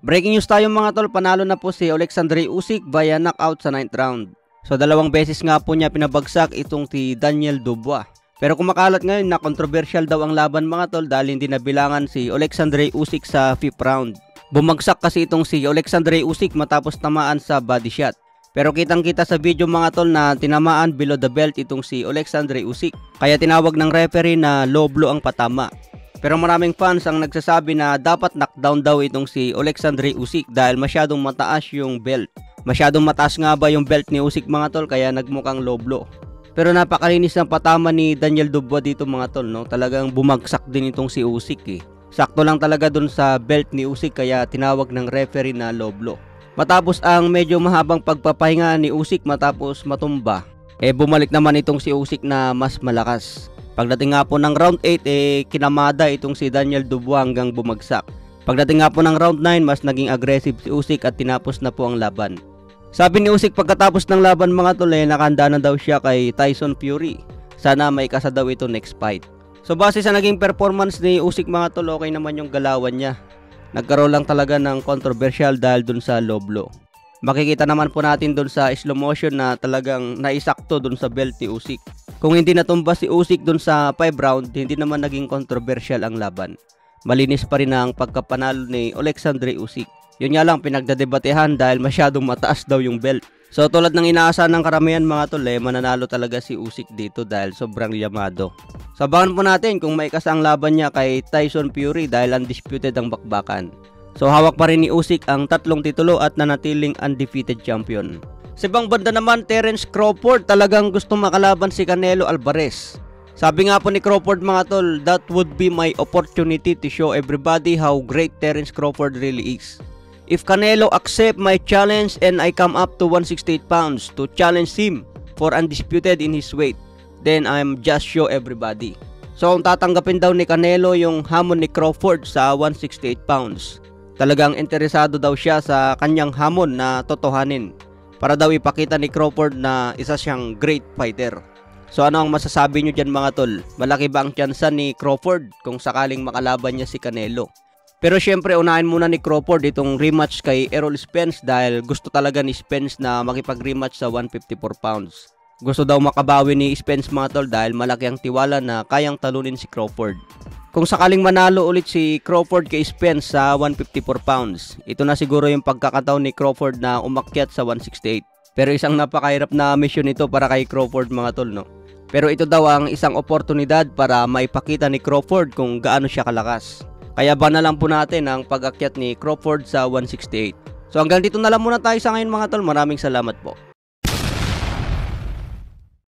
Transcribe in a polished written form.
Breaking news tayo mga tol, panalo na po si Alexandre Usyk via knockout sa 9th round. So 2 beses nga po niya pinabagsak itong si Daniel Dubois. Pero kumakalat ngayon na controversial daw ang laban mga tol dahil hindi nabilangan si Alexandre Usyk sa 5th round. Bumagsak kasi itong si Alexandre Usyk matapos tamaan sa body shot. Pero kitang kita sa video mga tol na tinamaan below the belt itong si Alexandre Usyk. Kaya tinawag ng referee na low blow ang patama. Pero maraming fans ang nagsasabi na dapat knockdown daw itong si Alexandre Usyk dahil masyadong mataas yung belt. Masyadong mataas nga ba yung belt ni Usyk mga tol kaya nagmukhang low blow. Pero napakalinis ng patama ni Daniel Dubois dito mga tol, no? Talagang bumagsak din itong si Usyk eh. Sakto lang talaga dun sa belt ni Usyk kaya tinawag ng referee na low blow. Matapos ang medyo mahabang pagpapahinga ni Usyk matapos matumba, bumalik naman itong si Usyk na mas malakas. Pagdating nga po ng round 8 kinamada itong si Daniel Dubois hanggang bumagsak. Pagdating nga po ng round 9 mas naging aggressive si Usyk at tinapos na po ang laban. Sabi ni Usyk pagkatapos ng laban mga tol nakahanda na daw siya kay Tyson Fury. Sana may kasa daw ito next fight. So base sa naging performance ni Usyk mga tol, okay naman yung galawan niya. Nagkaroon lang talaga ng controversial dahil dun sa low blow. Makikita naman po natin dun sa slow motion na talagang naisakto dun sa belt ni Usyk. Kung hindi natumba si Usyk dun sa 5 round, hindi naman naging controversial ang laban. Malinis pa rin ang pagkapanalo ni Alexandre Usyk. Yun nga lang pinagdadebatehan dahil masyadong mataas daw yung belt. So tulad ng inaasahan ng karamihan mga tol, mananalo talaga si Usyk dito dahil sobrang yamado. Sabahan po natin kung may kasang laban niya kay Tyson Fury dahil undisputed ang bakbakan. So hawak pa rin ni Usyk ang 3 titulo at nanatiling undefeated champion. Sa ibang banda naman, Terence Crawford talagang gusto makalaban si Canelo Alvarez. Sabi nga po ni Crawford mga tol, that would be my opportunity to show everybody how great Terence Crawford really is. If Canelo accept my challenge and I come up to 168 pounds to challenge him for undisputed in his weight, then I'm just show everybody. So ang tatanggapin daw ni Canelo yung hamon ni Crawford sa 168 pounds. Talagang interesado daw siya sa kanyang hamon na totohanin para daw ipakita ni Crawford na isa siyang great fighter. So ano ang masasabi nyo dyan mga tol? Malaki ba ang tsansa ni Crawford kung sakaling makalaban niya si Canelo? Pero syempre unahin muna ni Crawford itong rematch kay Errol Spence dahil gusto talaga ni Spence na makipag-rematch sa 154 pounds. Gusto daw makabawi ni Spence mga tol dahil malaki ang tiwala na kayang talunin si Crawford. Kung sakaling manalo ulit si Crawford kay Spence sa 154 pounds, ito na siguro yung pagkakataon ni Crawford na umakyat sa 168. Pero isang napakahirap na mission ito para kay Crawford mga tol, no? Pero ito daw ang isang oportunidad para maipakita ni Crawford kung gaano siya kalakas. Kaya ba na lang po natin ang pag-akyat ni Crawford sa 168. So hanggang dito na lang muna tayo sa ngayon mga tol. Maraming salamat po.